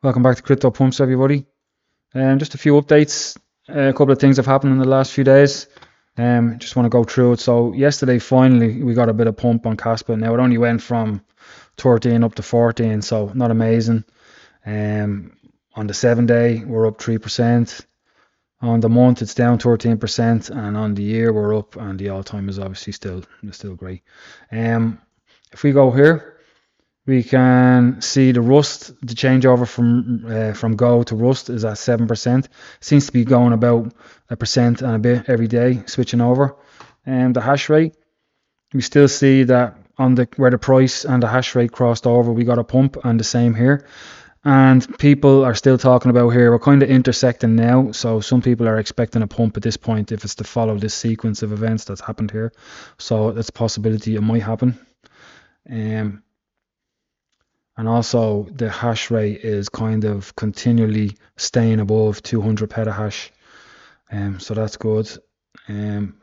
Welcome back to Crypto Pumps, everybody. Just a few updates. A couple of things have happened in the last few days. Just want to go through it. So yesterday, finally, we got a bit of pump on Kaspa. Now it only went from 13 up to 14, so not amazing. On the 7 day, we're up 3%. On the month, it's down 13%, and on the year, we're up, and the all-time is obviously still great. If we go here, we can see the Rust, the changeover from Go to Rust is at 7%. Seems to be going about 1% and a bit every day, switching over. The hash rate, we still see that on where the price and the hash rate crossed over, we got a pump, and the same here. And people are still talking about here, we're kind of intersecting now, so some people are expecting a pump at this point if it's to follow this sequence of events that's happened here. So that's a possibility it might happen. And also the hash rate is kind of continually staying above 200 petahash. So that's good. And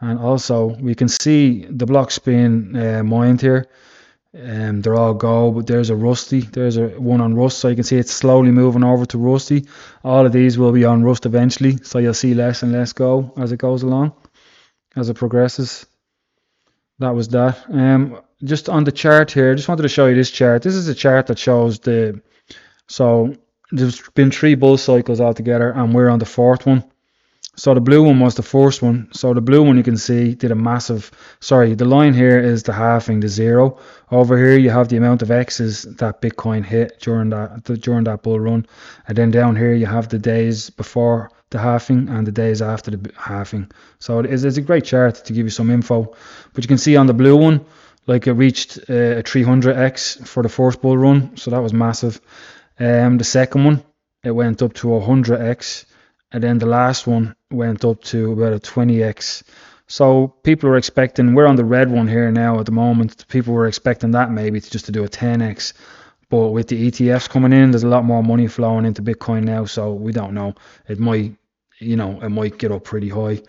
also we can see the blocks being mined here. They're all Go, but there's a Rusty. There's a one on Rust, so you can see it's slowly moving over to Rusty. All of these will be on Rust eventually, so you'll see less and less Go as it goes along, as it progresses. That was that. Just on the chart here, I just wanted to show you this chart. This is a chart that shows so there's been 3 bull cycles altogether, and we're on the 4th one. So the blue one was the first one. So the blue one, you can see, did a massive, the line here is the halving, the 0. Over here you have the amount of X's that Bitcoin hit during that bull run. And then down here you have the days before the halving and the days after the halving. So it's a great chart to give you some info. But you can see on the blue one, like it reached a 300x for the first bull run. So that was massive. The second one, it went up to 100x. And then the last one went up to about a 20x. So people were expecting, we're on the red one here now at the moment, people were expecting that maybe to do a 10x. But with the ETFs coming in, there's a lot more money flowing into Bitcoin now, so we don't know. It might get up pretty high.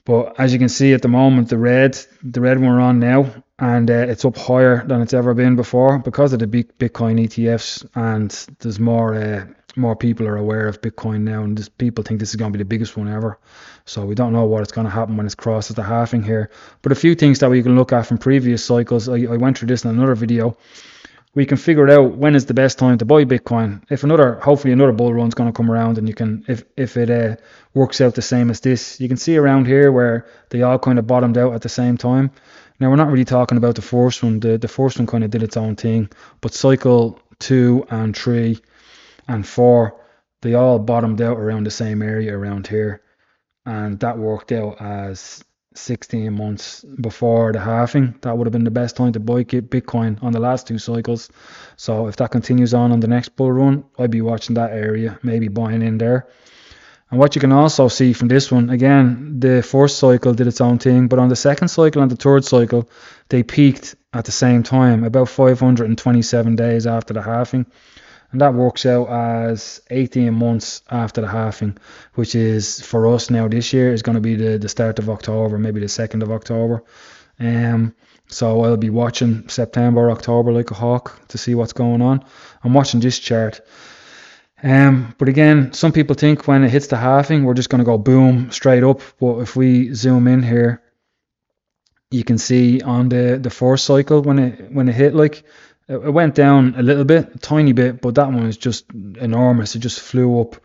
But as you can see at the moment, the red one we're on now, and it's up higher than it's ever been before because of the big Bitcoin ETFs, and there's more people are aware of Bitcoin now, and people think this is going to be the biggest one ever. So we don't know what is going to happen when it crosses the halving here. But a few things that we can look at from previous cycles, I went through this in another video. We can figure out when is the best time to buy Bitcoin. If hopefully another bull run's going to come around, and you can, if it works out the same as this, you can see around here where they all kind of bottomed out at the same time. Now we're not really talking about the first one. The first one kind of did its own thing, but cycle 2 and 3 and 4, they all bottomed out around the same area around here, and that worked out as 16 months before the halving. That would have been the best time to buy Bitcoin on the last 2 cycles. So if that continues on the next bull run, I'd be watching that area, maybe buying in there. And what you can also see from this one, again, the first cycle did its own thing, but on the second cycle and the third cycle, they peaked at the same time, about 527 days after the halving. And that works out as 18 months after the halving, which is, for us now this year, is going to be the start of October, maybe the 2nd of October. So I'll be watching September, October like a hawk to see what's going on. I'm watching this chart. But again, some people think when it hits the halving, we're just going to go boom, straight up. But if we zoom in here, you can see on the first cycle, when it hit, like, it went down a little bit, a tiny bit, but that one is just enormous. It just flew up.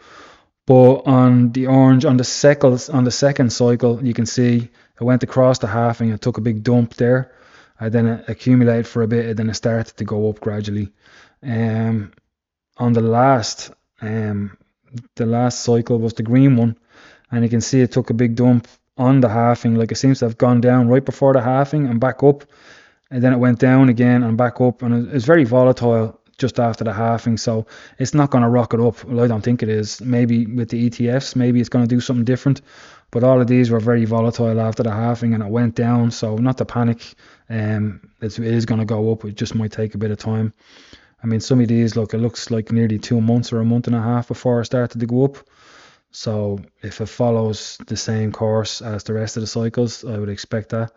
But on the orange, on the second cycle, you can see it went across the halving. It took a big dump there, and then it accumulated for a bit, and then it started to go up gradually. On the last cycle was the green one, and you can see it took a big dump on the halving. Like, it seems to have gone down right before the halving and back up. And then it went down again and back up, and it's very volatile just after the halving, so it's not going to rocket up. Well, I don't think it is. Maybe with the ETFs, maybe it's going to do something different, but all of these were very volatile after the halving, and it went down, so not to panic. It is going to go up. It just might take a bit of time. I mean, some of these, look, it looks like nearly 2 months or a month and a half before it started to go up. So if it follows the same course as the rest of the cycles, I would expect that.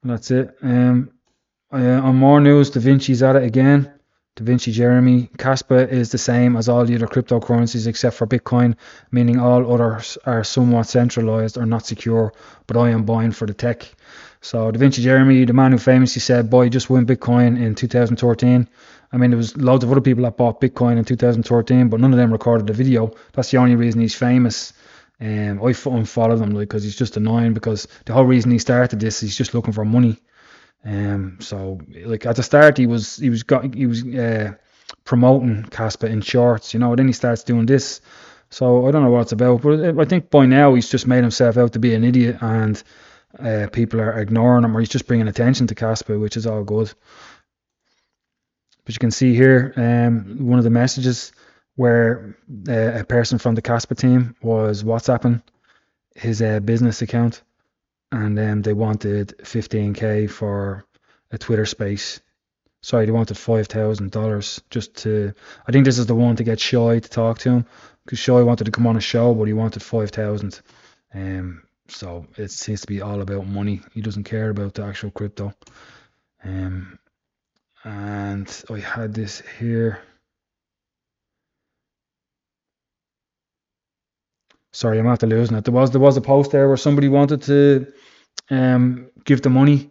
And that's it. On more news, Da Vinci's at it again. DaVinci Jeremy, Kaspa is the same as all the other cryptocurrencies except for Bitcoin, meaning all others are somewhat centralized or not secure, but I am buying for the tech. So DaVinci Jeremy, the man who famously said, boy, just win Bitcoin in 2013. I mean, there was loads of other people that bought Bitcoin in 2013, but none of them recorded the video. That's the only reason he's famous. I unfollowed him because he's just annoying, because the whole reason he started this, he's just looking for money. So like at the start he was promoting Kaspa in shorts, then he starts doing this. So I don't know what it's about, but I think by now he's just made himself out to be an idiot, and people are ignoring him, or he's just bringing attention to Kaspa, which is all good. But you can see here one of the messages where a person from the Kaspa team was WhatsApping his business account, and they wanted 15k for a Twitter space. Sorry, they wanted $5,000 just to. I think this is the one to get Shy to talk to him, because Shy wanted to come on a show, but he wanted 5,000. So it seems to be all about money. He doesn't care about the actual crypto. And I had this here. Sorry, I'm after losing it. There was a post there where somebody wanted to give the money.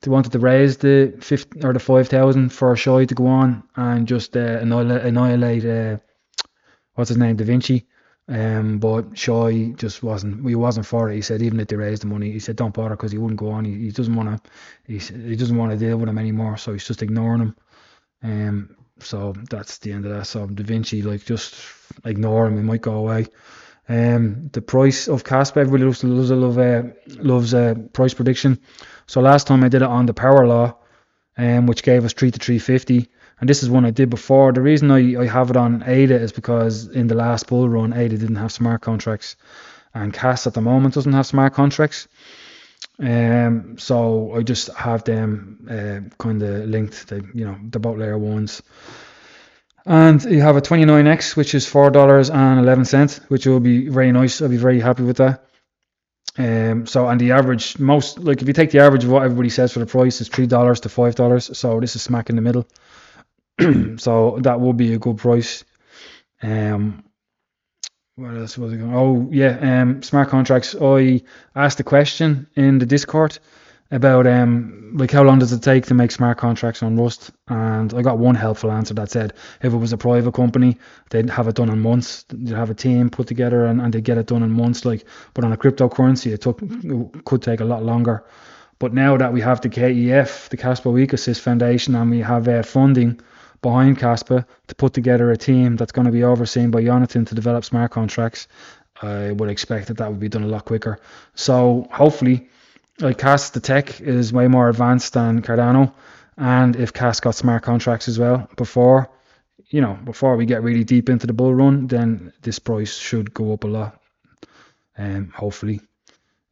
They wanted to raise the 50 or the 5,000 for Shy to go on and just annihilate what's his name, DaVinci. But Shy just wasn't for it. He said even if they raised the money, he said don't bother, because he wouldn't go on. He doesn't want to. He doesn't want to deal with him anymore. So he's just ignoring him. So that's the end of that. So DaVinci, like, just ignore him. He might go away. The price of Kaspa, everybody loves price prediction. So last time I did it on the power law, which gave us 3 to 350, and this is one I did before. The reason I have it on ADA is because in the last bull run, ADA didn't have smart contracts, and CAS at the moment doesn't have smart contracts. So I just have them kind of linked. They're both layer ones. And you have a 29x, which is $4.11, which will be very nice. I'll be very happy with that. So, and the average, if you take the average of what everybody says for the price, is $3 to $5. So this is smack in the middle. So that will be a good price. What else was I going? Oh yeah, smart contracts. I asked a question in the Discord about like how long does it take to make smart contracts on Rust, and I got one helpful answer that said if it was a private company, they'd have it done in months. They'd have a team put together and they'd get it done in months. But on a cryptocurrency, it could take a lot longer. But now that we have the KEF, the Kaspa Ecosys Foundation, and we have funding behind Kaspa to put together a team that's going to be overseen by Jonathan to develop smart contracts, I would expect that would be done a lot quicker. So hopefully, like, CAS, the tech is way more advanced than Cardano, and if CAS got smart contracts as well before we get really deep into the bull run, then this price should go up a lot, hopefully.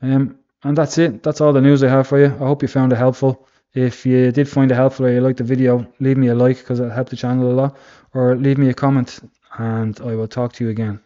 And that's it. That's all the news I have for you. I hope you found it helpful. If you did find it helpful or you liked the video, leave me a like, because it'll help the channel a lot, or leave me a comment, and I will talk to you again.